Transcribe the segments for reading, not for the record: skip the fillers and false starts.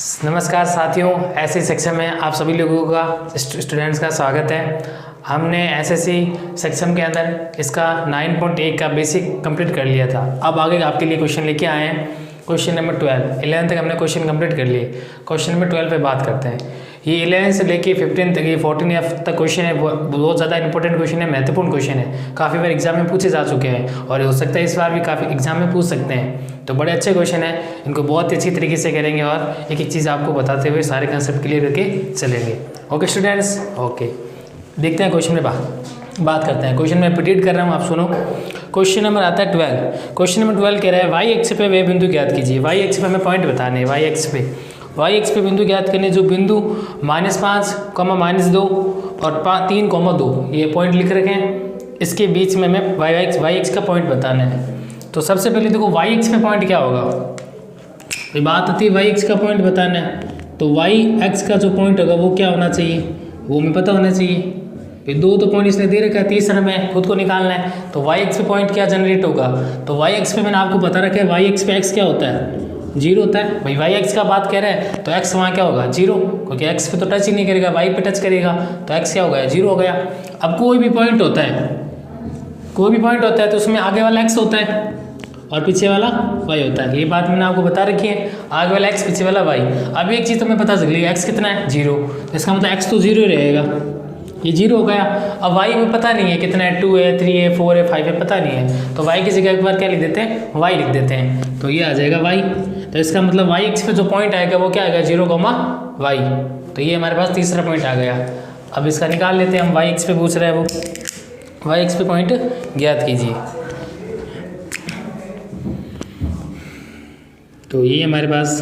नमस्कार साथियों, ऐसे सेक्शन में आप सभी लोगों का स्टूडेंट्स का स्वागत है। हमने एसएससी सेक्शन के अंदर इसका 9.1 का बेसिक कंप्लीट कर लिया था। अब आगे आपके लिए क्वेश्चन लेके आए हैं। क्वेश्चन नंबर 12, 11 तक हमने क्वेश्चन कंप्लीट कर लिए। क्वेश्चन नंबर 12 पे बात करते हैं। ये 11 से लेके 15 तक, ये 14 तक क्वेश्चन है। बहुत ज़्यादा इंपॉर्टेंट क्वेश्चन है, महत्वपूर्ण क्वेश्चन है। काफ़ी बार एग्जाम में पूछे जा चुके हैं और हो सकता है इस बार भी काफ़ी एग्जाम में पूछ सकते हैं। तो बड़े अच्छे क्वेश्चन है, इनको बहुत ही अच्छी तरीके से करेंगे और एक एक चीज़ आपको बताते हुए सारे कंसेप्ट क्लियर करके चलेंगे। ओके स्टूडेंट्स, ओके देखते हैं क्वेश्चन में बात करते हैं। क्वेश्चन में रिपीट कर रहा हूँ, आप सुनो। क्वेश्चन नंबर आता है 12। क्वेश्चन नंबर 12 कह रहा है वाई एक्स पे वे बिंदु ज्ञात कीजिए। वाई एक्स पे हमें पॉइंट बताने हैं। वाई एक्स पे बिंदु ज्ञात करने, जो बिंदु -5, -2 और 3, 2 ये पॉइंट लिख रखे हैं। इसके बीच में हमें वाई एक्स का पॉइंट बताना है। तो सबसे पहले देखो वाई एक्स पे पॉइंट क्या होगा। ये बात आती है वाई एक्स का पॉइंट बताना है, तो वाई एक्स का जो पॉइंट होगा वो क्या होना चाहिए, वो हमें पता होना चाहिए। फिर दो तो पॉइंट इसने दे रखा है, तीसरा में खुद को निकालना है। तो वाई एक्स पे पॉइंट क्या जनरेट होगा, तो वाई एक्स पे मैंने आपको बता रखा है वाई एक्स पे एक्स क्या होता है, 0 होता है। भाई वाई एक्स का बात कह रहे हैं तो एक्स वहाँ क्या होगा, 0, क्योंकि एक्स पे तो टच ही नहीं करेगा, वाई पे टच करेगा तो एक्स क्या हो गया, 0 हो गया। अब कोई भी पॉइंट होता है तो उसमें आगे वाला एक्स होता है और पीछे वाला वाई होता है। ये बात मैंने आपको बता रखी है, आगे वाला एक्स पीछे वाला वाई। अब एक चीज़ तो मैं पता चल गई, एक्स कितना है, 0, तो इसका मतलब एक्स तो 0 रहेगा, ये 0 हो गया। अब वाई में पता नहीं है कितना है, 2 है, 3 है, 4 है, 5 है, पता नहीं है। तो वाई की जगह एक बार क्या लिख देते हैं, वाई लिख देते हैं, तो ये आ जाएगा वाई। तो इसका मतलब वाई एक्स पे जो पॉइंट आएगा वो क्या आएगा, 0, वाई। तो ये हमारे पास तीसरा पॉइंट आ गया। अब इसका निकाल लेते हैं हम, वाई एक्स पे पूछ रहा है वो, वाई एक्स पे पॉइंट ज्ञात कीजिए। तो ये हमारे पास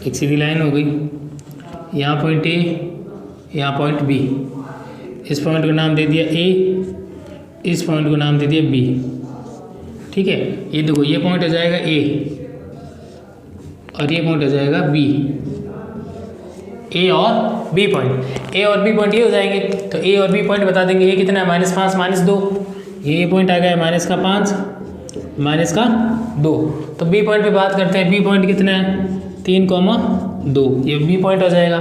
एक सीधी लाइन हो गई, यहाँ पॉइंट ए, यहाँ पॉइंट बी। इस पॉइंट को नाम दे दिया ए, इस पॉइंट को नाम दे दिया बी। ठीक है, ये देखो ये पॉइंट हो जाएगा ए और ये पॉइंट हो जाएगा बी। ए और बी पॉइंट ये हो जाएंगे। तो ए और बी पॉइंट बता देंगे। ये कितना है, -5, -2। ये पॉइंट आ गया -5, -2। तो बी पॉइंट पे बात करते हैं। बी पॉइंट कितना है, 3, 2, ये बी पॉइंट हो जाएगा।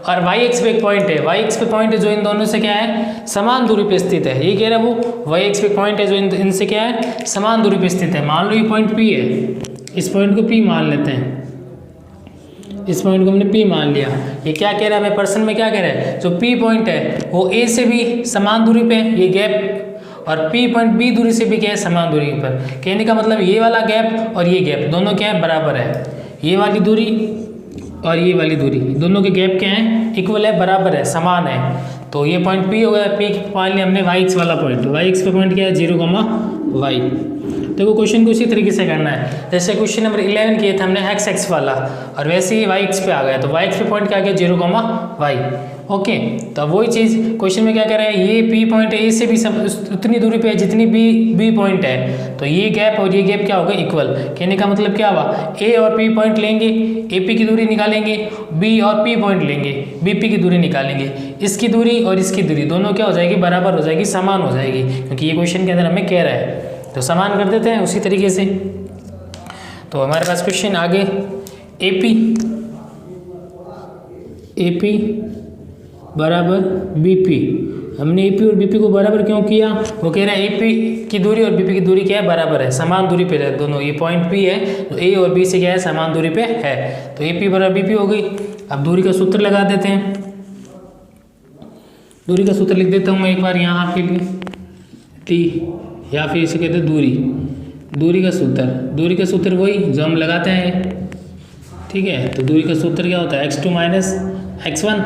और वाई एक्स पे एक पॉइंट है, वाई एक्स पे पॉइंट है जो इन दोनों से क्या है, समान दूरी पे स्थित है। ये कह रहा है वो वाई एक्स पे पॉइंट है जो इनसे क्या है, समान दूरी पे स्थित है। मान लो ये पॉइंट पी है, इस पॉइंट को पी मान लेते हैं, इस पॉइंट को हमने पी मान लिया। ये क्या कह रहा है, हमें पर्सन में क्या कह रहा है, जो पी पॉइंट है वो ए से भी समान दूरी पे, ये गैप, और पी पॉइंट बी दूरी से भी क्या है, समान दूरी पर। कहने का मतलब ये वाला गैप और ये गैप दोनों क्या है, बराबर है। ये वाली दूरी और ये वाली दूरी दोनों के गैप क्या है, इक्वल है, बराबर है, समान है। तो ये पॉइंट पी हो गया। पी मान लिया हमने वाई एक्स वाला पॉइंट। वाई एक्स पे पॉइंट क्या है, 0, वाई। तो वो क्वेश्चन को उसी तरीके से करना है जैसे क्वेश्चन नंबर 11 किए थे हमने एक्स वाला, और वैसे ही वाई एक्स पे आ गया। तो वाई एक्स पे पॉइंट क्या आ गया, 0, वाई। ओके, तो अब वही चीज़ क्वेश्चन में क्या कर रहे हैं, ये पी पॉइंट है, ए से भी उतनी दूरी पे है जितनी बी पॉइंट है। तो ये गैप और ये गैप क्या होगा, इक्वल। कहने का मतलब क्या हुआ, ए और पी पॉइंट लेंगे, ए पी की दूरी निकालेंगे, बी और पी पॉइंट लेंगे, बी पी की दूरी निकालेंगे। इसकी दूरी और इसकी दूरी दोनों क्या हो जाएगी, बराबर हो जाएगी, समान हो जाएगी, क्योंकि ये क्वेश्चन के अंदर हमें कह रहा है। तो समान कर देते हैं उसी तरीके से। तो हमारे पास क्वेश्चन आगे, ए पी बराबर बी पी। हमने ए पी और बी पी को बराबर क्यों किया, वो कह रहा है ए पी की दूरी और बी पी की दूरी क्या है, बराबर है, समान दूरी पे है दोनों। ये पॉइंट पी है तो ए और बी से क्या है, समान दूरी पे है। तो ए पी बराबर बी पी हो गई। अब दूरी का सूत्र लगा देते हैं। दूरी का सूत्र लिख देता हूँ मैं एक बार यहाँ आपके लिए, टी, या फिर इसे कहते हैं दूरी का सूत्र वही जो हम लगाते हैं। ठीक है, तो दूरी का सूत्र क्या होता है, x2 - x1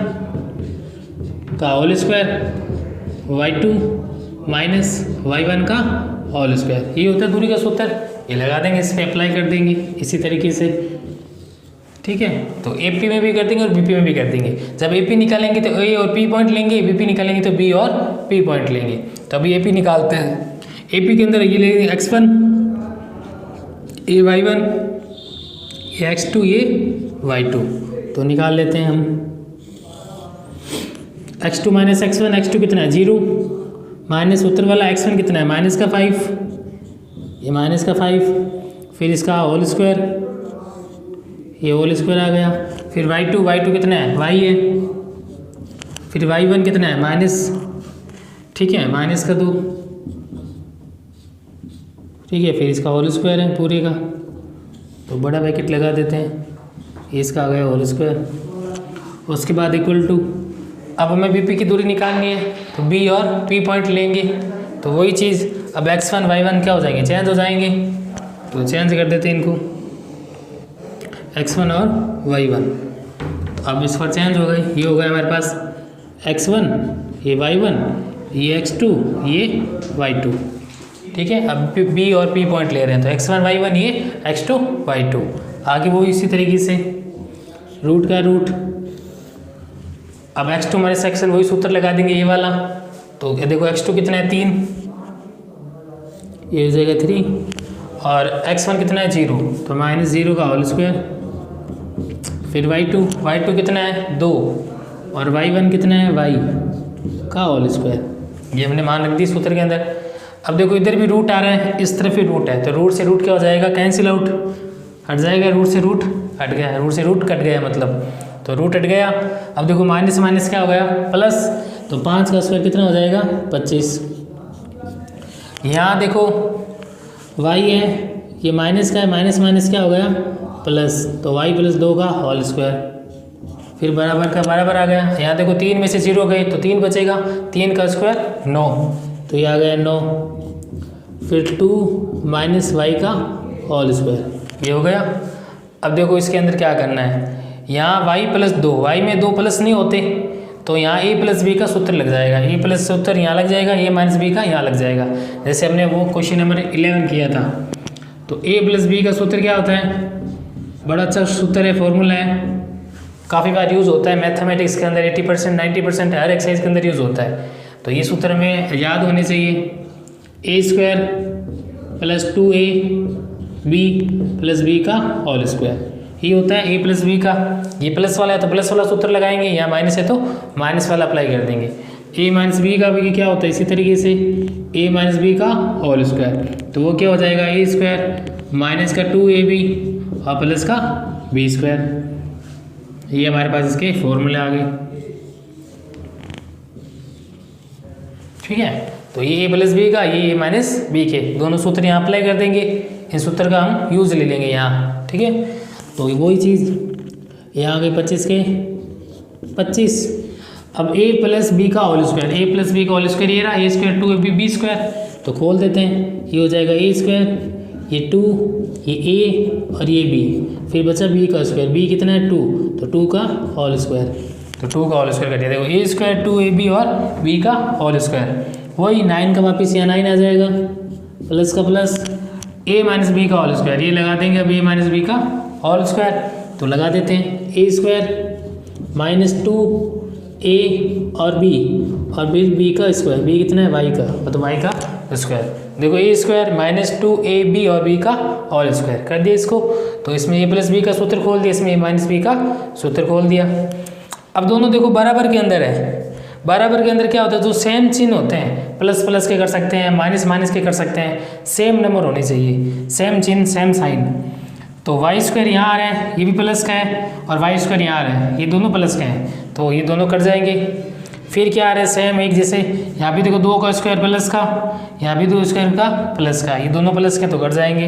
का होल स्क्वायर, y2 - y1 का होल स्क्वायर। ये होता है दूरी का सूत्र। ये लगा देंगे, इस पर अप्लाई कर देंगे इसी तरीके से। ठीक है, तो ए पी में भी कर देंगे और बी पी में भी कर देंगे। जब ए पी निकालेंगे तो ए और पी पॉइंट लेंगे, बी पी निकालेंगे तो बी और पी पॉइंट लेंगे। तो अभी ए पी निकालते हैं। ए पी के अंदर ये लेंगे x1, ये y1, ये x2, ये y2। तो निकाल लेते हैं हम। x2 - x1, x2 कितना है, 0, माइनस उत्तर वाला x1 कितना है, -5, ये -5, फिर इसका होल स्क्वायर, ये होल स्क्वायर आ गया। फिर y2 कितना है, y है। फिर y1 कितना है, माइनस, ठीक है, माइनस का 2, ठीक है। फिर इसका होल स्क्वायर है पूरे का, तो बड़ा ब्रैकेट लगा देते हैं, इसका आ गया होल स्क्वायर। उसके बाद इक्वल टू, अब हमें बी पी की दूरी निकालनी है, तो बी और पी पॉइंट लेंगे, तो वही चीज़ अब x1 y1 क्या हो जाएंगे, चेंज हो जाएंगे, तो चेंज कर देते हैं इनको, x1 और y1। अब इस पर चेंज हो गए, ये हो गया हमारे पास x1, ये y1, ये x2, ये y2, ठीक है। अब b और p पॉइंट ले रहे हैं, तो x1 y1, ये x2 y2। आगे वो इसी तरीके से रूट का रूट, अब x2 हमारे सेक्शन वही सूत्र लगा देंगे ये वाला, तो ये देखो x2 कितना है 3, ये हो जाएगा 3, और x1 कितना है 0, तो -0 का होल स्क्वायर। फिर y2 कितना है 2, और y1 कितना है y का होल स्क्वायर, ये हमने मान रख दी सूत्र के अंदर। अब देखो इधर भी रूट आ रहा है, इस तरफ भी रूट है, तो रूट से रूट क्या हो जाएगा, कैंसिल आउट, हट जाएगा, रूट से रूट हट गया, रूट से रूट कट गया मतलब, तो रूट हट गया। अब देखो माइनस माइनस क्या हो गया, प्लस, तो 5 का स्क्वायर कितना हो जाएगा 25। यहाँ देखो y है, ये माइनस का है, माइनस माइनस क्या हो गया प्लस, तो y + 2 का होल स्क्वायर। फिर बराबर का बराबर आ गया, यहाँ देखो 3 में से 0 गए तो 3 बचेगा, 3 का स्क्वायर 9, तो ये आ गया 9। फिर 2 - y का होल स्क्वायर, ये हो गया। अब देखो इसके अंदर क्या करना है, यहाँ y + 2, y में 2 प्लस नहीं होते, तो यहाँ a + b का सूत्र लग जाएगा, a प्लस सूत्र यहाँ लग जाएगा, a - b का यहाँ लग जाएगा। जैसे हमने वो क्वेश्चन नंबर 11 किया था, तो a + b का सूत्र क्या होता है, बड़ा अच्छा सूत्र है, फॉर्मूला है, काफ़ी बार यूज़ होता है मैथमेटिक्स के अंदर, 80% 90% हर एक्सरसाइज के अंदर यूज़ होता है। तो ये सूत्र हमें याद होने चाहिए, a² + 2ab + b का होल स्क्वायर, ये होता है a + b का। ये प्लस वाला है तो प्लस वाला सूत्र लगाएंगे, यहाँ माइनस है तो माइनस वाला अप्लाई कर देंगे। a - b का भी क्या होता है, इसी तरीके से a - b का होल स्क्वायर, तो वो क्या हो जाएगा a² माइनस का 2ab और प्लस का b²। ये हमारे पास इसके फॉर्मूले आ गए, ठीक है। तो ये a + b का, ये a - b के, दोनों सूत्र यहाँ अप्लाई कर देंगे, इस सूत्र का हम यूज़ ले लेंगे यहाँ, ठीक है। तो वही चीज़ यहाँ आ गई 25 के 25। अब a + b का होल स्क्वायर, a + b का होल स्क्वायर ये रहा, a² 2ab b², तो खोल देते हैं, ये हो जाएगा a², ये 2, ये a और ये b, फिर बचा b का स्क्वायर, b कितना है 2, तो 2 का होल स्क्वायर, तो 2 का होल स्क्वायर कर दिया। देखो a² 2ab और b का होल स्क्वायर, वही 9 का वापिस यहाँ 9 आ जाएगा, प्लस का प्लस, a - b का होल स्क्वायर, ये लगा देंगे अब a - b का होल स्क्वायर, तो लगा देते हैं a² - 2a और b, और फिर b का स्क्वायर, b कितना है y का, तो y का स्क्वायर। देखो a² - 2ab और b का होल स्क्वायर कर दिया इसको, तो इसमें a + b का सूत्र खोल दिया, इसमें a - b का सूत्र खोल दिया। अब दोनों देखो बराबर के अंदर है, बराबर के अंदर क्या होता है, जो सेम चिन्ह होते हैं, प्लस प्लस के कर सकते हैं, माइनस माइनस के कर सकते हैं, सेम नंबर होने चाहिए, सेम चिन्ह सेम साइन। तो y² यहाँ आ रहा है, ये भी प्लस का है, और y² यहाँ आ रहा है, ये दोनों प्लस के हैं, तो ये दोनों कट जाएंगे। फिर क्या आ रहा है, सेम एक जैसे, यहाँ भी देखो 2 का स्क्वायर प्लस का, यहाँ भी 2 स्क्वायर का प्लस का, ये दोनों प्लस के तो कट जाएंगे।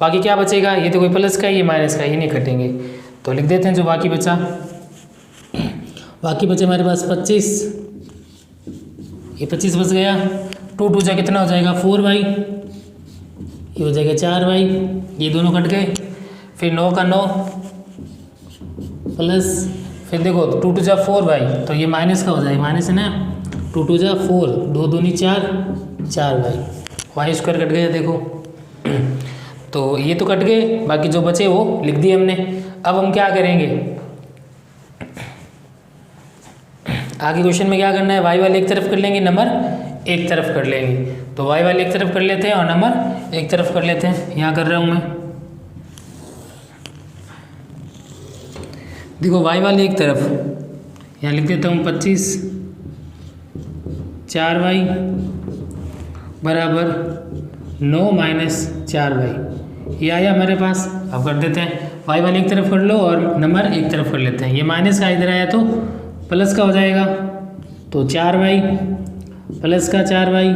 बाकी क्या बचेगा, ये तो कोई प्लस का, ये माइनस का, ये नहीं कटेंगे, तो लिख देते हैं जो बाकी बचा। बाकी बचे हमारे पास 25, ये 25 बच गया, 2 2 जा कितना हो जाएगा 4y, ये हो जाएगा 4y, ये दोनों कट गए। फिर 9 का 9 प्लस, फिर देखो 2 2 जा 4y, तो ये माइनस का हो जाएगा, माइनस है ना, 2 2 जा 4, 2 दूनी 4, 4y, y² कट गया देखो। तो ये तो कट गए, बाकी जो बचे वो लिख दिए हमने। अब हम क्या करेंगे, आगे क्वेश्चन में क्या करना है, y वाले एक तरफ कर लेंगे, नंबर एक तरफ कर लेंगे, तो y वाले एक तरफ कर लेते हैं और नंबर एक तरफ कर लेते हैं। यहाँ कर रहा हूँ मैं, देखो y वाले एक तरफ, यहाँ लिख देता हूँ 25, 4y बराबर 9 - 4y, ये आया हमारे पास। अब कर देते हैं y1 एक तरफ कर लो और नंबर एक तरफ कर लेते हैं। ये माइनस का इधर आया तो प्लस का हो जाएगा, तो 4y प्लस का 4y,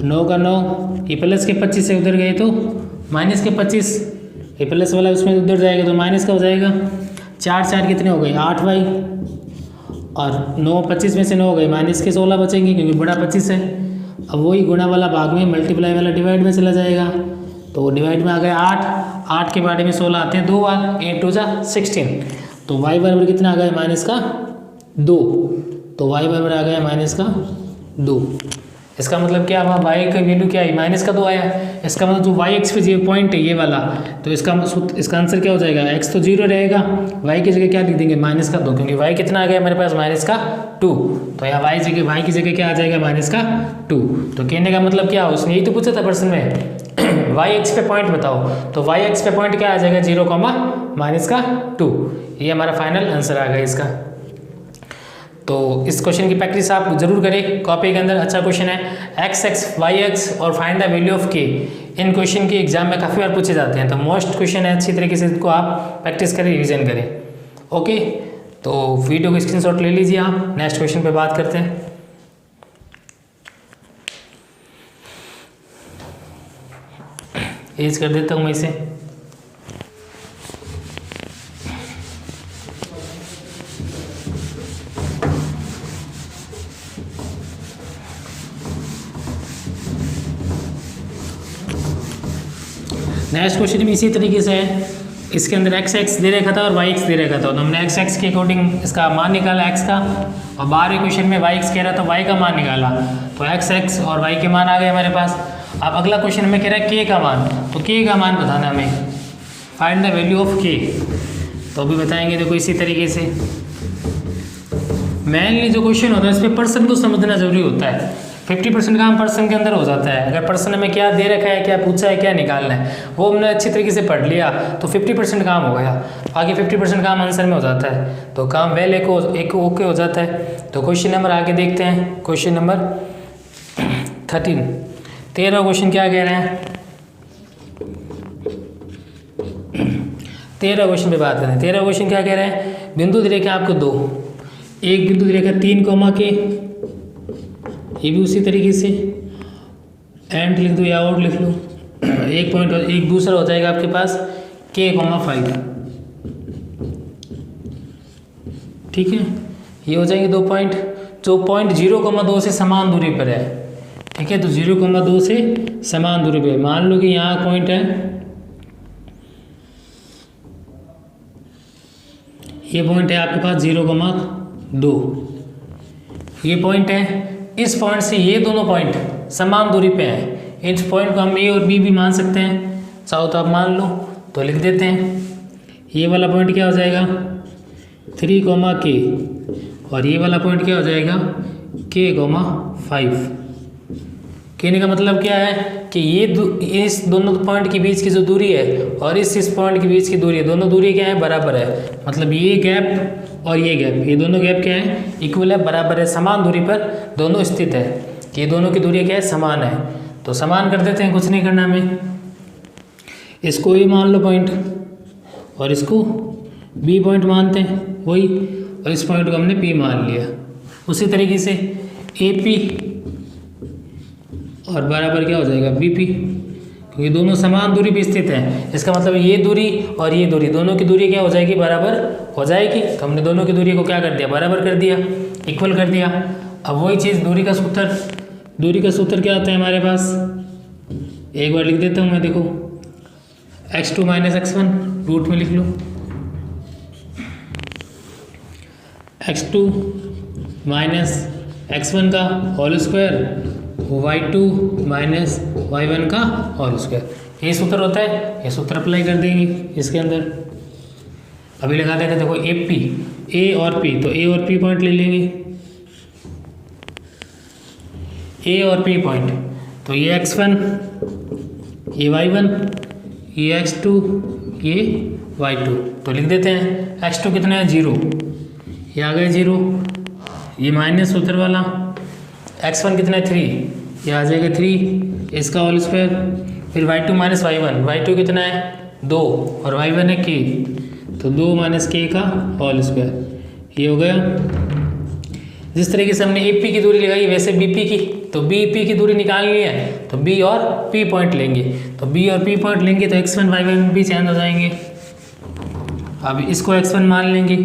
9 का 9, ये प्लस के 25 से उधर गए तो माइनस के 25, ये प्लस वाला उसमें उधर जाएगा तो माइनस का हो जाएगा। 4 4 कितने हो गए 8y, और 9 25 में से 9 हो गए माइनस के 16 बचेंगे क्योंकि बड़ा 25 है। अब वही गुणा वाला भाग में, मल्टीप्लाई वाला डिवाइड में चला जाएगा, तो डिवाइड में आ गया 8 के बारे में 16 आते हैं 2 बार, 8 2 जा 16, तो y बराबर कितना आ गया माइनस का 2, तो y बराबर आ गया माइनस का 2। इसका मतलब क्या हुआ, y का वैल्यू क्या है माइनस का 2 आया। इसका मतलब जो y एक्स पे पॉइंट है ये वाला, तो इसका आंसर क्या हो जाएगा, x तो 0 रहेगा, y की जगह क्या लिख देंगे माइनस का 2, क्योंकि y कितना आ गया हमारे पास माइनस का 2, तो यहाँ y की जगह क्या आ जाएगा माइनस का 2। तो कहने का मतलब क्या, उसने यही तो पूछा था प्रश्न में y एक्स पे पॉइंट बताओ, तो y एक्स पे पॉइंट क्या आ जाएगा 0, माइनस का 2। ये हमारा फाइनल आंसर आ गया इसका। तो इस क्वेश्चन की प्रैक्टिस आप जरूर करें, कॉपी के अंदर अच्छा क्वेश्चन है, x y x और find the value of k। In question के एग्जाम में काफ़ी बार पूछे जाते हैं, तो मोस्ट क्वेश्चन है, अच्छी तरीके से इसको आप प्रैक्टिस करें, रिवीजन करें। ओके, तो वीडियो को स्क्रीनशॉट ले लीजिए आप, नेक्स्ट क्वेश्चन पे बात करते हैं। एज कर देता हूँ मैं इसे। नेक्स्ट क्वेश्चन भी इसी तरीके से है, इसके अंदर x x दे रखा था और y x दे रखा था, तो हमने x x के अकॉर्डिंग इसका मान निकाला x का, और बाहर क्वेश्चन में y x कह रहा था y का मान निकाला, तो x x और y के मान आ गए हमारे पास। अब अगला क्वेश्चन में कह रहा है k का मान, तो k का मान बताना हमें, find the value of k। तो अभी बताएंगे, देखो इसी तरीके से मेनली जो क्वेश्चन होता है इस पर पर्सन को समझना जरूरी होता है। 50% काम पर्सन के अंदर हो जाता है, अगर पर्सन में क्या दे रखा है, क्या पूछा है, क्या निकालना है, वो हमने अच्छी तरीके से पढ़ लिया तो 50% काम हो गया, आगे 50% काम आंसर में हो जाता है, तो काम वेल एक ओके हो जाता है। तो क्वेश्चन नंबर आगे देखते हैं, क्वेश्चन नंबर 13 क्वेश्चन क्या कह रहे हैं, 13 क्वेश्चन पे बात करें। 13 क्वेश्चन क्या कह रहे हैं, बिंदु दे रखे आपको 2, एक बिंदु दे रखा 3 कोमा के, ये भी उसी तरीके से एंड लिख दो या आउट लिख लो, एक पॉइंट और एक दूसरा हो जाएगा आपके पास k, 5। ठीक है, ये हो जाएंगे 2 पॉइंट, जो पॉइंट 0,2 से समान दूरी पर है। ठीक है, तो 0,2 से समान दूरी पर, मान लो कि यहाँ पॉइंट है, ये पॉइंट है आपके पास 0,2, ये पॉइंट है, इस पॉइंट से ये दोनों पॉइंट समान दूरी पे हैं। इस पॉइंट को हम ए और बी भी मान सकते हैं, चाहो तो आप मान लो, तो लिख देते हैं। ये वाला पॉइंट क्या हो जाएगा 3, k, और ये वाला पॉइंट क्या हो जाएगा k, 5। कहने का मतलब क्या है कि ये इस दोनों पॉइंट के बीच की जो दूरी है और इस पॉइंट के बीच की दूरी है, दोनों दूरी क्या है बराबर है, मतलब ये गैप और ये गैप, ये दोनों गैप क्या है इक्वल है, बराबर है, समान दूरी पर दोनों स्थित है, कि ये दोनों की दूरी क्या है समान है। तो समान कर देते हैं, कुछ नहीं करना हमें, इसको भी मान लो पॉइंट और इसको बी पॉइंट मानते हैं वही, और इस पॉइंट को हमने पी मान लिया। उसी तरीके से ए पी और बराबर क्या हो जाएगा बी पी, क्योंकि दोनों समान दूरी पे स्थित हैं। इसका मतलब ये दूरी और ये दूरी, दोनों की दूरी क्या हो जाएगी बराबर हो जाएगी, तो हमने दोनों की दूरी को क्या कर दिया बराबर कर दिया, इक्वल कर दिया। अब वही चीज़ दूरी का सूत्र क्या होता है हमारे पास, एक बार लिख देता हूँ मैं, देखो x2 - x1 रूट में लिख लो, x2 - x1 का होल स्क्वायर, y2 - y1 का होल स्क्वायर, ये सूत्र होता है, ये सूत्र अप्लाई कर देंगे इसके अंदर। अभी लगा देते देखो ए पी, ए और पी, तो ए और पी पॉइंट ले लेंगे, ए और पी पॉइंट, तो ये x1, ये y1, ये x2, ये y2, तो लिख देते हैं x2 कितना है 0, ये आ गया 0, ये माइनस सूत्र वाला, x1 कितना है 3, ये आ जाएगा 3, इसका होल स्क्वायर, फिर y2 - y1, y2 कितना है 2 और y1 है k, तो 2 माइनस के का होल स्क्वायर, ये हो गया। जिस तरीके से हमने AP की दूरी लगाई वैसे BP की, तो BP की दूरी निकालनी है तो B और P पॉइंट लेंगे, तो B और P पॉइंट लेंगे तो x1 y1 भी चेंज हो जाएंगे। अब इसको x1 मान लेंगे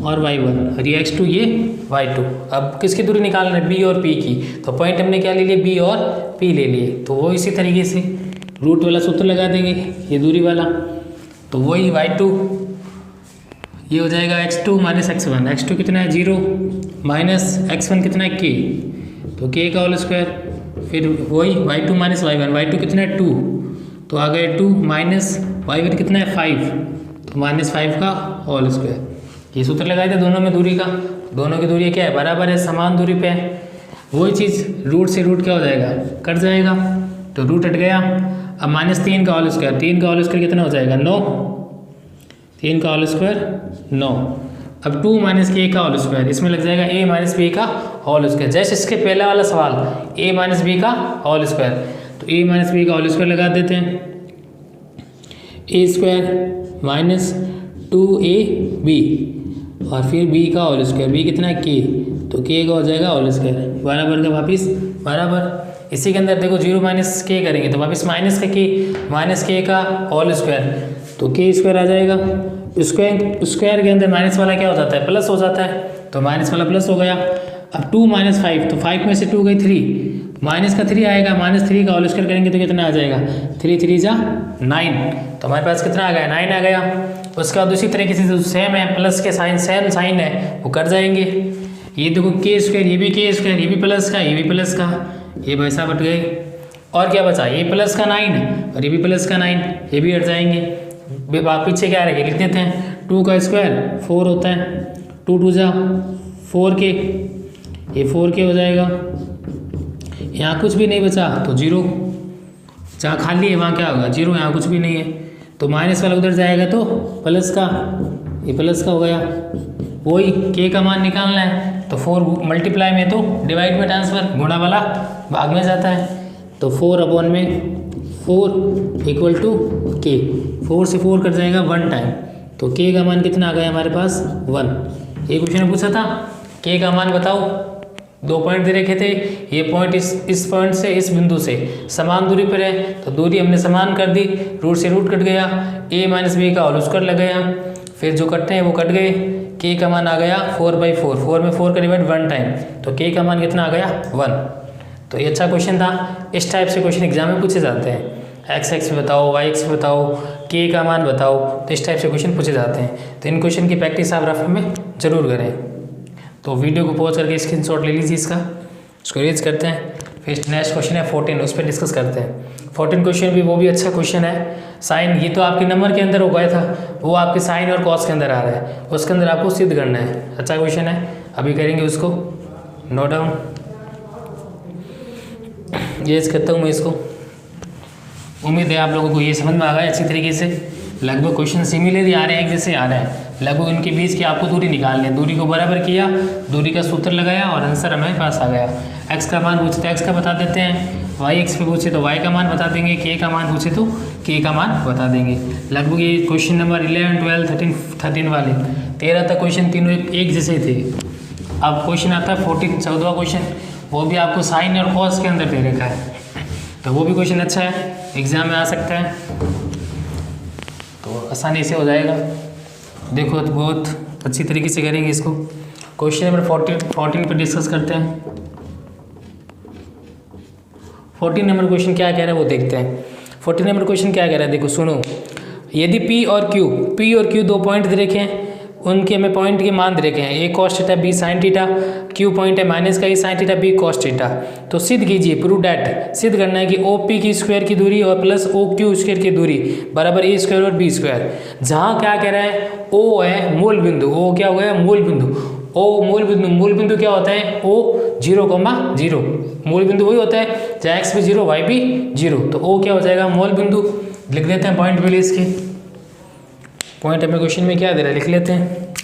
और y1 और ये x2 ये y2। अब किसकी दूरी निकालना है? B और P की, तो पॉइंट हमने क्या ले लिए? B और P ले लिए। तो वो इसी तरीके से रूट वाला सूत्र लगा देंगे, ये दूरी वाला, तो वही y2 ये हो जाएगा x2 माइनस x1। x2 कितना है? 0 माइनस x1 कितना है? k, तो k का होल स्क्वायर, फिर वही y2 माइनस y1, y2 कितना है? 2, तो आ गए 2 माइनस y1 कितना है? 5, तो माइनस 5 का होल स्क्वायर। ये सूत्र लगाए थे दोनों में दूरी का, दोनों की दूरी क्या है? बराबर है, समान दूरी पे है। वही चीज़ रूट से रूट क्या हो जाएगा? कट जाएगा, तो रूट हट गया। अब माइनस 3 का होल स्क्वायर, 3 का होल स्क्वायर कितना हो जाएगा? 9, 3 का होल स्क्वायर 9। अब 2 माइनस के का होल स्क्वायर, इसमें लग जाएगा a माइनस बी का होल स्क्वायर। जैसे इसके पहला वाला सवाल a माइनस बी का होल स्क्वायर, तो a माइनस बी का होल स्क्वायर लगा देते हैं, a स्क्वायर माइनस 2ab और फिर b का होल स्क्वायर, b कितना है? k, तो k का हो जाएगा होल स्क्वायर, बराबर का वापिस बराबर। इसी के अंदर देखो 0 माइनस के करेंगे तो वापस माइनस का के, माइनस के का होल स्क्वायर, तो के स्क्वायर आ जाएगा। स्क्वायर के अंदर माइनस वाला क्या हो जाता है? प्लस हो जाता है, तो माइनस वाला प्लस हो गया। अब 2 माइनस 5, तो 5 में से 2 गई 3, माइनस का 3 आएगा, माइनस 3 का होल स्क्वायर करेंगे तो कितना आ जाएगा? 3 3 जा 9, तो हमारे पास कितना आ गया? 9 आ गया। उसके बाद उसी तरीके से जो सेम है, प्लस के साइन सेम साइन है वो कट जाएंगे। ये देखो के स्क्वायर, ये भी के स्क्वायर, ये भी प्लस का, ये भी प्लस का, ये वैसा हट गए। और क्या बचा? ये प्लस का 9 और ये भी प्लस का 9, ये भी हट जाएंगे। पीछे क्या रहे? लिख देते हैं 2 का स्क्वायर 4 होता है, 2 2 जा 4k, ये 4k हो जाएगा। यहाँ कुछ भी नहीं बचा तो 0, जहाँ खाली है वहाँ क्या होगा? 0, यहाँ कुछ भी नहीं है, तो माइनस वाला उधर जाएगा तो प्लस का, ये प्लस का हो गया। वही k का मान निकालना है, तो 4 मल्टीप्लाई में तो डिवाइड में ट्रांसफर, गुणा वाला भाग में जाता है, तो 4 अपॉन में 4 इक्वल टू k, 4 से 4 कट जाएगा 1 टाइम, तो k का मान कितना आ गया हमारे पास? 1। ये क्वेश्चन पूछा था k का मान बताओ, 2 पॉइंट दे रखे थे, ये पॉइंट इस पॉइंट से इस बिंदु से समान दूरी पर है, तो दूरी हमने समान कर दी, रूट से रूट कट गया, a माइनस बी का होल स्क्वायर लगाया, फिर जो कटते हैं वो कट गए, k का मान आ गया 4/4, 4 में 4 का डिवाइड 1 टाइम, तो k का मान कितना आ गया? 1। तो ये अच्छा क्वेश्चन था। इस टाइप से क्वेश्चन एग्जाम में पूछे जाते हैं, x बताओ, y बताओ, k का मान बताओ, तो इस टाइप से क्वेश्चन पूछे जाते हैं। तो इन क्वेश्चन की प्रैक्टिस आप रफ में ज़रूर करें। तो वीडियो को पॉज करके स्क्रीनशॉट ले लीजिए इसको रेज करते हैं। फिर नेक्स्ट क्वेश्चन है 14, उस पर डिस्कस करते हैं। 14 क्वेश्चन भी वो भी अच्छा क्वेश्चन है। साइन, ये तो आपके नंबर के अंदर हो गया था, वो आपके साइन और कॉस के अंदर आ रहा है, उसके अंदर आपको सिद्ध करना है। अच्छा क्वेश्चन है, अभी करेंगे उसको नोट डाउन। ये करता हूँ मैं इसको। उम्मीद है आप लोगों को ये समझ में आ गया अच्छी तरीके से। लगभग क्वेश्चन सिमिलर ही आ रहे हैं, एक जैसे आ रहे हैं। लगभग इनके बीच की आपको दूरी निकालनी है। दूरी को बराबर किया, दूरी का सूत्र लगाया और आंसर हमारे पास आ गया। एक्स का मान पूछे तो एक्स का बता देते हैं, वाई एक्स पे पूछे तो वाई का मान बता देंगे, के का मान पूछे तो के का मान बता देंगे। लगभग ये क्वेश्चन नंबर 11, 12, 13 वाले 13 तक क्वेश्चन तीनों एक जैसे थे। अब क्वेश्चन आता है 14, 14वां क्वेश्चन, वो भी आपको साइन और कॉस के अंदर दे रखा है, तो वो भी क्वेश्चन अच्छा है, एग्जाम में आ सकता है, तो आसानी से हो जाएगा। देखो तो बहुत अच्छी तरीके से करेंगे इसको। क्वेश्चन नंबर 14 पर डिस्कस करते हैं। 14 नंबर क्वेश्चन क्या कह रहा है वो देखते हैं। 14 नंबर क्वेश्चन क्या कह रहा है, देखो सुनो। यदि P और Q 2 पॉइंट दे रखे हैं, उनके हमें पॉइंट के मान दे रखे हैं, a cos theta b sine theta, Q point है माइनस का a sine theta b cos theta. तो सिद्ध कीजिए, प्रूव डैट, सिद्ध करना है कि OP की स्क्वायर की दूरी और प्लस OQ स्क्वायर की दूरी बराबर ए स्क्वायर और बी स्क्वायर। जहाँ क्या कह रहा है, O है मूल बिंदु, O क्या हो गया मूल बिंदु, O मूल बिंदु, मूल बिंदु क्या होता है O 0,0, मूल बिंदु वही होता है चाहे x भी 0 y भी 0, तो O क्या हो जाएगा मूल बिंदु। लिख देते हैं पॉइंट पहले इसके, पॉइंट हमें क्वेश्चन में क्या दे रहा है लिख लेते हैं।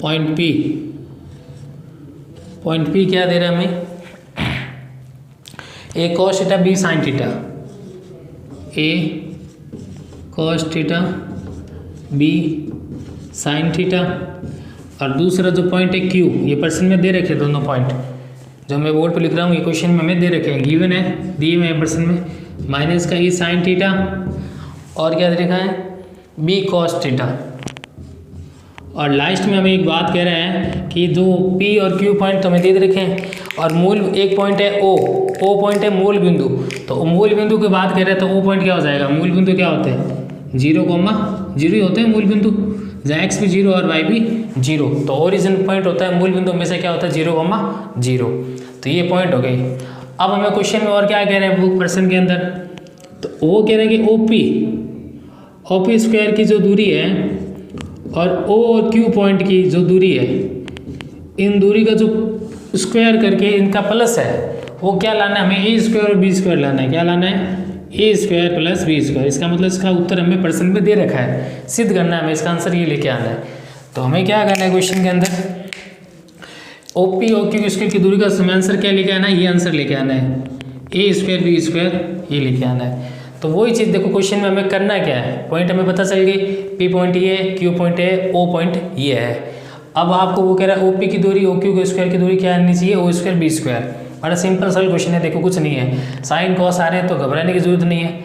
पॉइंट P क्या दे रहा है हमें, a cos theta b sine theta, a cos theta b sine theta, और दूसरा जो पॉइंट है क्यू, ये पर्सन में दे रखे दोनों पॉइंट जो मैं बोर्ड पे लिख रहा हूँ, ये क्वेश्चन में हमें दे रखे हैं, गिवन है, दिए हुए हैं पर्सन में, माइनस का ई साइन थीटा और क्या दे रखा है बी कॉस थीटा। और लास्ट में हमें एक बात कह रहे हैं कि जो पी और क्यू पॉइंट तो हमें दे रखे हैं और मूल एक पॉइंट है ओ पॉइंट है मूल बिंदु, तो मूल बिंदु की बात कर रहे हैं तो ओ पॉइंट क्या हो जाएगा, मूल बिंदु क्या होते हैं 0,0 ही होते हैं मूल बिंदु, जहाँ एक्स भी 0 और वाई भी 0, तो ओरिजिन पॉइंट होता है मूल बिंदु में से क्या होता है 0,0, तो ये पॉइंट हो गई। अब हमें क्वेश्चन में और क्या कह रहे हैं बुक पर्सन के अंदर, तो वो कह रहे हैं कि ओपी स्क्वायर की जो दूरी है और ओ और क्यू पॉइंट की जो दूरी है, इन दूरी का जो स्क्वायर करके इनका प्लस है वो क्या लाना है हमें, ए स्क्वायर और बी स्क्वायर लाना है, क्या लाना है ए स्क्वायर प्लस बी स्क्वायर। इसका मतलब इसका उत्तर हमें पर्सन में दे रखा है, सिद्ध करना है हमें, इसका आंसर ये लेके आना है। तो हमें क्या करना है क्वेश्चन के अंदर, ओपी और क्यू स्क्वायर की दूरी का समय आंसर क्या लेके आना है, ये आंसर लेके आना है, ए स्क्वायर बी स्क्वायर ये लेके आना है। तो वही चीज़ देखो क्वेश्चन में हमें करना क्या है, पॉइंट हमें पता चल गई, पी पॉइंट ये है, क्यू पॉइंट है, ओ पॉइंट ये है। अब आपको वो कह रहा है ओपी की दूरी ओ क्यू स्क्वायर की दूरी क्या आनी चाहिए, ओ स्क्वायर बी स्क्वायर। बड़ा सिंपल सल क्वेश्चन है, देखो कुछ नहीं है, साइन कॉस आ रहे हैं तो घबराने की जरूरत नहीं है,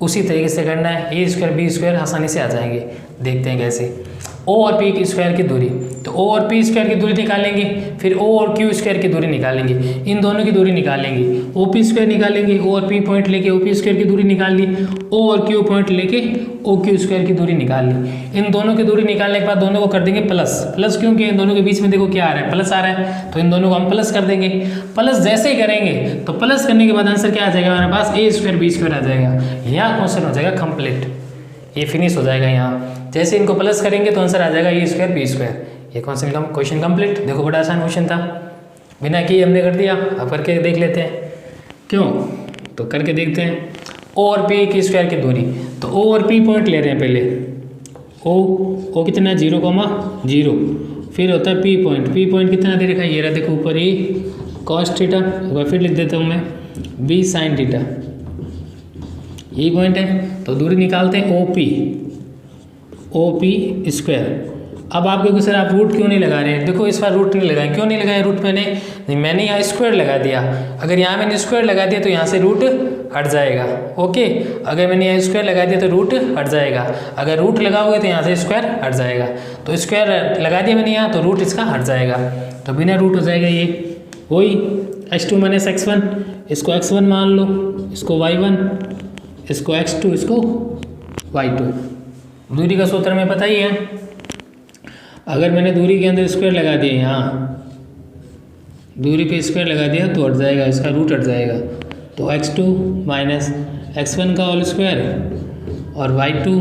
उसी तरीके से करना है, ए स्क्वायर बी स्क्वायर आसानी से आ जाएंगे। देखते हैं कैसे, ओ और पी की स्क्वायर की दूरी, तो ओ और पी स्क्वायर की दूरी निकालेंगे, फिर ओ और क्यू स्क्वायर की दूरी निकालेंगे, इन दोनों की दूरी निकालेंगे, ओ पी स्क्वायर निकालेंगे, ओ और पी पॉइंट लेके ओ पी स्क्वायर की दूरी निकाल ली, ओ और क्यू पॉइंट लेके ओ क्यू स्क्वायर की दूरी निकाल ली। इन दोनों की दूरी निकालने के बाद दोनों को कर देंगे प्लस, प्लस क्योंकि इन दोनों के बीच में देखो क्या आ रहा है, प्लस आ रहा है, तो इन दोनों को हम प्लस कर देंगे। प्लस जैसे ही करेंगे तो प्लस करने के बाद आंसर क्या आ जाएगा हमारे पास, ए स्क्वायर बी स्क्वायर आ जाएगा। यहाँ क्वेश्चन हो जाएगा कंप्लीट, ये फिनिश हो जाएगा। यहाँ जैसे इनको प्लस करेंगे तो आंसर आ जाएगा ए स्क्वायर बी स्क्वायर, ये क्वेश्चन कंप्लीट। देखो बड़ा आसान क्वेश्चन था, बिना किए हमने कर दिया। अब करके देख लेते हैं क्यों, तो करके देखते हैं। ओ और पी की स्क्वायर की दूरी, तो ओ और पी पॉइंट ले रहे हैं पहले, ओ कितना है 0,0, फिर होता है पी पॉइंट कितना दे रखा है, ये रहा देखो ऊपर ए कॉस थीटा, फिर लिख देता हूँ मैं बी साइन थीटा, ये पॉइंट है। तो दूरी निकालते हैं ओ पी स्क्वायर। अब आप क्योंकि सर आप रूट क्यों नहीं लगा रहे हैं, देखो इस बार रूट नहीं लगाए, क्यों नहीं लगाए रूट, मैंने यहाँ स्क्वायर लगा दिया, अगर यहाँ मैंने स्क्वायर लगा दिया तो यहाँ से रूट हट जाएगा, ओके। अगर मैंने यहाँ स्क्वायर लगा दिया तो रूट हट जाएगा, अगर रूट लगाओगे तो यहाँ से स्क्वायर हट जाएगा, तो स्क्वायर लगा दिया मैंने यहाँ तो रूट इसका हट जाएगा, तो बिना रूट हो जाएगा ये। वही x2 माइनस x1, इसको x1 मान लो, इसको y1, इसको x2, इसको y2। दूरी का सूत्र हमें पता ही है, अगर मैंने दूरी के अंदर स्क्वायर लगा दिया, यहाँ दूरी पे स्क्वायर लगा दिया तो हट जाएगा, इसका रूट हट जाएगा, तो x2 माइनस x1 का होल स्क्वायर और y2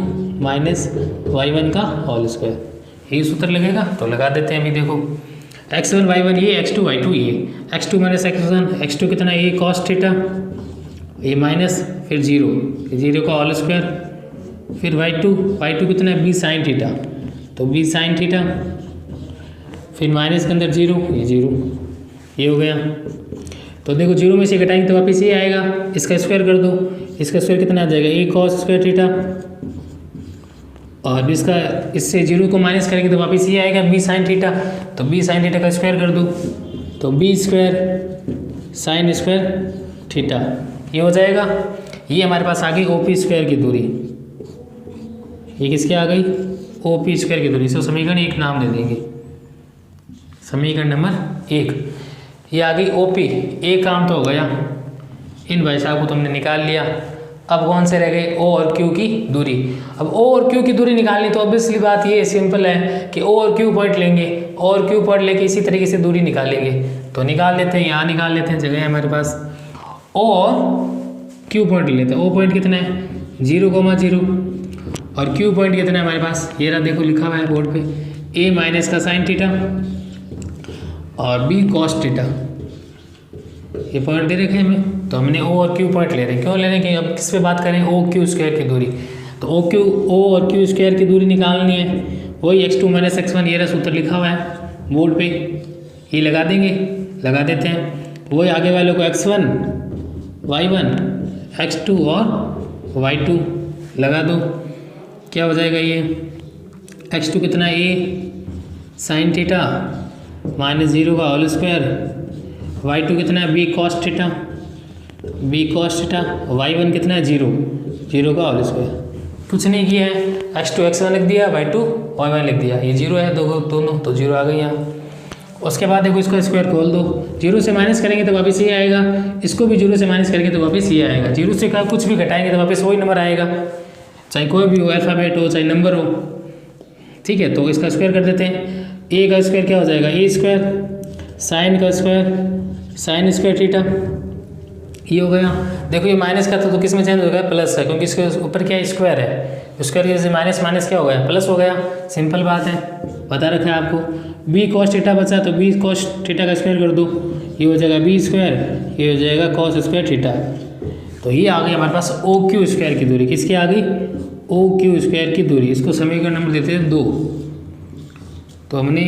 माइनस y1 का होल स्क्वायर, यही सूत्र लगेगा। तो लगा देते हैं अभी, देखो x1 y1 ये, x2 y2 ये, x2 माइनस x1, x2 कितना ये कॉस थीटा, ये माइनस फिर 0 का होल स्क्वायर, फिर y2 कितना है बी साइन थीटा, तो बी साइन थीटा, फिर माइनस के अंदर 0, ये 0, ये हो गया। तो देखो 0 में से घटाएंगे तो वापस ये आएगा, इसका स्क्वायर कर दो, इसका स्क्वायर कितना आ जाएगा ए कॉस स्क्वायर थीटा, और इसका इससे 0 को माइनस करेंगे तो वापस ये आएगा बी साइन थीटा, तो बी साइन थीटा का स्क्वायर कर दो, तो b square sine square theta, ये हो जाएगा। ये हमारे पास आ गई ओ पी स्क्वायर की दूरी, ये किसकी आ गई ओ पी स्क्वायर की दूरी, इसको समीकरण 1 नाम दे देंगे, समीकरण नंबर 1, ये आ गई ओ पी। एक काम तो हो गया, इन भाई साहब को तुमने निकाल लिया। अब कौन से रह गए ओ और क्यू की दूरी। अब ओ और क्यू की दूरी निकालनी तो ऑब्वियसली बात ये सिंपल है कि ओ और क्यू पॉइंट लेंगे, ओ और क्यू पॉइंट लेके इसी तरीके से दूरी निकालेंगे, तो निकाल लेते हैं, यहाँ निकाल लेते हैं, जगह है हमारे पास। ओ और क्यू पॉइंट लेते हैं, ओ पॉइंट कितना है 0,0 और क्यू पॉइंट कितना है हमारे पास, ये रहा देखो लिखा हुआ है बोर्ड पे, ए माइनस का साइन थीटा और बी कॉस थीटा, ये पॉइंट दे रखे हमें। तो हमने ओ और क्यू पॉइंट ले रहे हैं, क्यों ले रहे हैं कि अब किस पे बात करें, ओ क्यू स्क्वायर की दूरी, तो ओ और क्यू स्क्वायर की दूरी निकालनी है, वही x2 माइनस x1, ये रहा सूत्र लिखा हुआ है बोर्ड पे, ये लगा देंगे, लगा देते हैं। वही आगे वालों को x1 y1 x2 और y2 लगा दो, क्या हो जाएगा ये x2 कितना a साइन थीटा माइनस 0 का होल स्क्वायर, y2 कितना है b कॉस थीटा y1 कितना है 0 का होल स्क्वायर। कुछ नहीं किया है, x2 x1 लिख दिया, y2 y1 लिख दिया, ये 0 है दोनों तो 0 आ गई यहाँ। उसके बाद देखो इसको स्क्वायर खोल दो, 0 से माइनस करेंगे तो वापस ये आएगा, इसको भी 0 से माइनस करेंगे तो वापस ये आएगा, 0 से कुछ भी घटाएंगे तो वापस वही नंबर आएगा, चाहे कोई भी हो, अल्फ़ाबेट हो चाहे नंबर हो। ठीक है, तो इसका स्क्वायर कर देते हैं। ए का स्क्वायर क्या हो जाएगा ए स्क्वायर साइन का स्क्वायर साइन स्क्वायर थीटा, ये हो गया। देखो ये माइनस का तो किस में चेंज हो गया प्लस है, क्योंकि इसके ऊपर क्या है स्क्वायर है, स्क्वायर की वजह से माइनस माइनस क्या हो गया प्लस हो गया, सिंपल बात है, बता रखा है आपको। बी कॉस थीटा बचा तो बी कॉस थीटा का स्क्वायर कर दो, ये हो जाएगा बी स्क्वायर, ये हो जाएगा कॉस स्क्वायर थीटा। तो ये आ गई हमारे पास ओ क्यू स्क्वायर की दूरी, किसकी आ गई ओ क्यू स्क्वायर की दूरी। इसको समीकरण नंबर देते हैं 2। तो हमने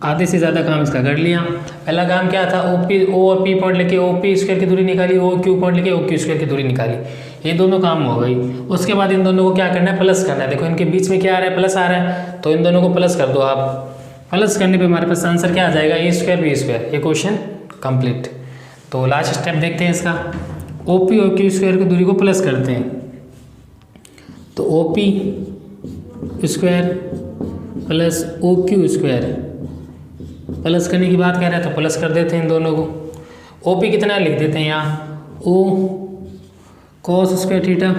आधे से ज़्यादा काम इसका कर लिया। पहला काम क्या था, ओ और पी पॉइंट लेके ओ पी स्क्वायर की दूरी निकाली, ओ क्यू पॉइंट लेके ओ क्यू स्क्वायर की दूरी निकाली, ये दोनों काम हो गई। उसके बाद इन दोनों को क्या करना है प्लस करना है। देखो इनके बीच में क्या आ रहा है प्लस आ रहा है, तो इन दोनों को प्लस कर दो आप। प्लस करने पे हमारे पास आंसर क्या आ जाएगा ए स्क्वायर बी स्क्वायर। ये क्वेश्चन कंप्लीट। तो लास्ट स्टेप देखते हैं इसका, ओ पी और क्यू स्क्वायर की दूरी को प्लस करते हैं। तो O P square plus O Q square, plus करने की बात कह रहा है तो प्लस कर देते हैं इन दोनों को। ओ पी कितना लिख देते हैं यहाँ ओ कॉस स्क्वायर थीटा,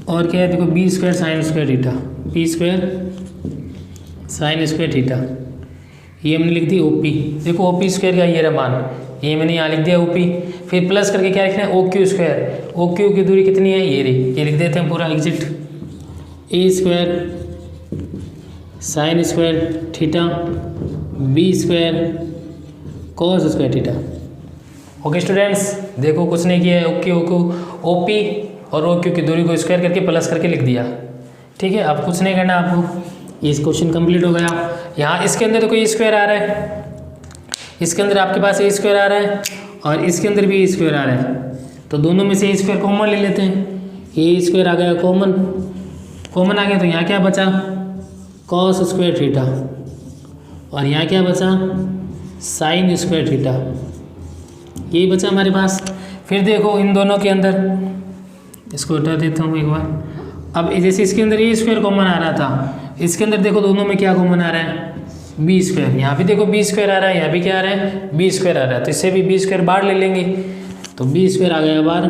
और क्या है देखो b square sine square theta, p square sine square theta, ये हमने लिख दी ओ पी। देखो ओ पी स्क्वायर का ये रहा मान, ये मैंने यहाँ लिख दिया ओ पी। फिर प्लस करके क्या लिखना है O Q square, O Q की दूरी कितनी है ये रही, ये लिख देते हैं पूरा exit a square sine square theta b square cos square theta. Okay students, देखो कुछ नहीं किया है, ओ पी और ओ क्यू की दूरी को स्क्वायर करके प्लस करके लिख दिया। ठीक है, अब कुछ नहीं करना आपको, ये क्वेश्चन कंप्लीट हो गया। यहाँ इसके अंदर देखो ए स्क्वायर आ रहा है, इसके अंदर आपके पास ए स्क्वायर आ रहा है और इसके अंदर भी ए स्क्वायर आ रहा है, तो दोनों में से ए स्क्वायर कॉमन ले लेते हैं। ए स्क्वायर आ गया कॉमन आ गया, तो यहाँ क्या बचा कॉस स्क्वायर थीटा, और यहाँ क्या बचा साइन स्क्वायर थीटा, यही बचा हमारे पास। फिर देखो इन दोनों के अंदर, इसको हटा देता हूँ एक बार। अब जैसे इसके अंदर ए स्क्वायर कॉमन आ रहा था, इसके अंदर देखो दोनों में क्या कॉमन आ रहा है बी स्क्वायर, यहाँ भी देखो बी स्क्वायर आ रहा है, यहाँ भी क्या आ रहा है बी स्क्वायर आ रहा है, तो इससे भी बी स्क्वायर बाहर ले लेंगे, तो बी स्क्वायर आ गया बाहर।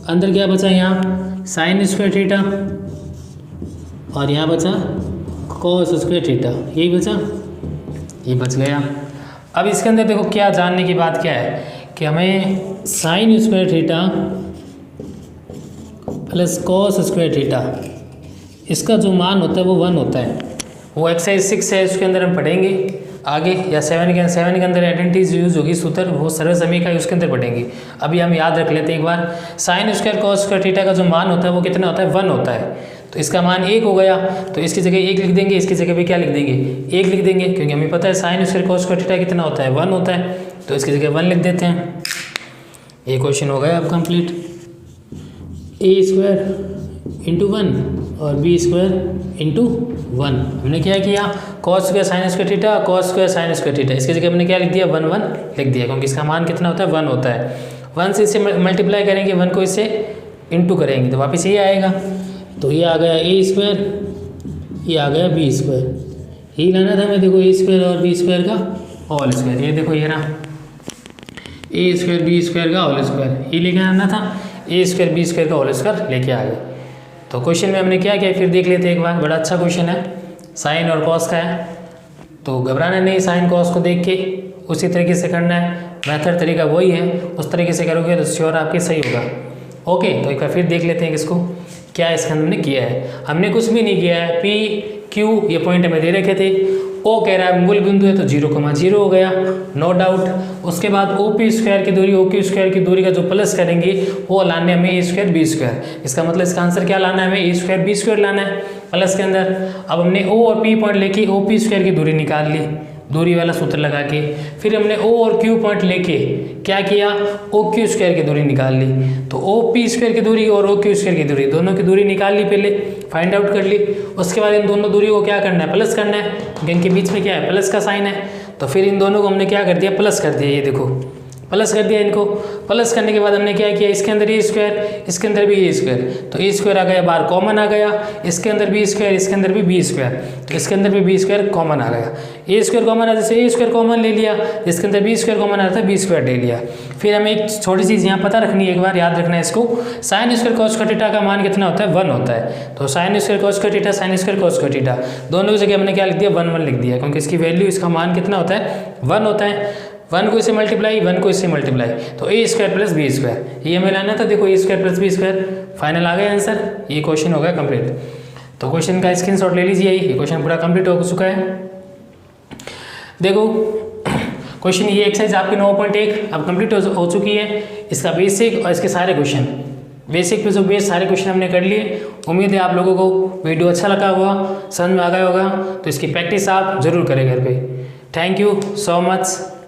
अंदर क्या बचा यहाँ साइन स्क्वायर थीटा, और यहाँ बचा कॉस स्क्वायर थीटा, यही बचा, ये बच गया। अब इसके अंदर देखो क्या जानने की बात क्या है कि हमें sign square theta plus cos square theta, इसका जो मान होता है वो 1 होता है। वो एक्सरसाइज 6 है, उसके अंदर हम पढ़ेंगे आगे, या 7 के अंदर आइडेंटिटीज यूज होगी सूत्र, वो सर्व समीका उसके अंदर पढ़ेंगे। अभी हम याद रख लेते हैं एक बार, sine square cos square theta का जो मान होता है वो कितना होता है 1 होता है। तो इसका मान 1 हो गया, तो इसकी जगह 1 लिख देंगे, इसकी जगह पे क्या लिख देंगे 1 लिख देंगे, क्योंकि हमें पता है sign square cos square theta कितना होता है 1 होता है, तो इसकी जगह 1 लिख देते हैं। ये क्वेश्चन हो गया अब कंप्लीट। ए स्क्वायर इंटू 1 और बी स्क्वायर इंटू 1, हमने क्या किया cos square sine square theta cos square sine square theta, इसकी जगह हमने क्या लिख दिया 1 1 लिख दिया, क्योंकि इसका मान कितना होता है 1 होता है। 1 से इसे मल्टीप्लाई करेंगे, 1 को इससे इंटू करेंगे तो वापस ये आएगा, तो ये आ गया ए स्क्वायर, ये आ गया बी स्क्वायर, यही लाना था हमें। देखो ए स्क्वायर और बी स्क्वायर का होल स्क्वायर, ये देखो ये ना ए स्क्वायर बी स्क्वायर का होल स्क्वायर, ये लेके आना था, ए स्क्वायर बी स्क्वायर का होल स्क्वायर लेके आ गए। तो क्वेश्चन में हमने क्या किया फिर देख लेते हैं एक बार, बड़ा अच्छा क्वेश्चन है, साइन और कॉस का है, तो घबराना नहीं, साइन कॉस को देख के उसी तरीके से करना है, मेथड तरीका वही है, उस तरीके से करोगे तो श्योर आपके सही होगा। ओके, तो एक बार फिर देख लेते हैं किसको क्या इसका हमने किया है। हमने कुछ भी नहीं किया है, पी क्यू ये पॉइंट हमें दे रखे थे, ओ कह रहा है मूल बिंदु है तो 0,0 हो गया, नो डाउट। उसके बाद ओ पी स्क्वायर की दूरी ओ क्यू स्क्वायर की दूरी का जो प्लस करेंगे वो लाने हमें ए स्क्वायर बी स्क्वायर, इसका मतलब इसका आंसर क्या लाना है हमें ए स्क्वायर बी स्क्वायर लाना है प्लस के अंदर। अब हमने ओ और पी पॉइंट लेके ओ पी स्क्वायर की दूरी निकाल ली, दूरी वाला सूत्र लगा के। फिर हमने ओ और क्यू पॉइंट लेके क्या किया, ओ क्यू स्क्वायर की दूरी निकाल ली। तो ओ पी स्क्वायर की दूरी और ओ क्यू स्क्वायर की दूरी, दोनों की दूरी निकाल ली, पहले फाइंड आउट कर ली। उसके बाद इन दोनों दूरी को क्या करना है, प्लस करना है, क्योंकि इनके बीच में क्या है, प्लस का साइन है। तो फिर इन दोनों को हमने क्या कर दिया, प्लस कर दिया। ये देखो प्लस कर दिया इनको। प्लस करने के बाद हमने क्या किया, इसके अंदर ए स्क्वायर, इसके अंदर भी ए स्क्वायर, तो ए स्क्वायर आ गया बाहर, कॉमन आ गया। इसके अंदर बी स्क्वायर, इसके अंदर भी बी स्क्वायर, तो इसके अंदर भी बी स्क्वायर कॉमन आ गया। ए स्क्वायर कॉमन आ, जैसे ए स्क्वायर कॉमन ले लिया, जिसके अंदर बी स्क्वायर कॉमन आ रहा था, बी स्क्वायर ले लिया। फिर हमें एक छोटी चीज़ यहाँ पता रखनी है, एक बार याद रखना है इसको, साइन स्क्वायर कॉस का थीटा का मान कितना होता है, 1 होता है। तो साइन स्क्वायर कॉस का थीटा, साइन स्क्वायर कॉस का थीटा, दोनों की जगह हमने क्या लिख दिया, 1 1 लिख दिया, क्योंकि इसकी वैल्यू, इसका मान कितना होता है, 1 होता है। 1 को इससे मल्टीप्लाई, 1 को इससे मल्टीप्लाई, तो a square plus b square, ये हमें लाना था। देखो a square plus b square, final आ गया आंसर। ये क्वेश्चन हो गया कंप्लीट। तो क्वेश्चन का स्क्रीनशॉट ले लीजिए, ये क्वेश्चन पूरा कंप्लीट हो चुका है। देखो क्वेश्चन ये एक्सरसाइज आपकी 9.1 अब कंप्लीट हो चुकी है। इसका बेसिक और इसके सारे क्वेश्चन, बेसिक पे जो बेस सारे क्वेश्चन हमने कर लिए। उम्मीद है आप लोगों को वीडियो अच्छा लगा होगा, समझ में आ गया होगा। तो इसकी प्रैक्टिस आप जरूर करें घर पे। Thank you so much.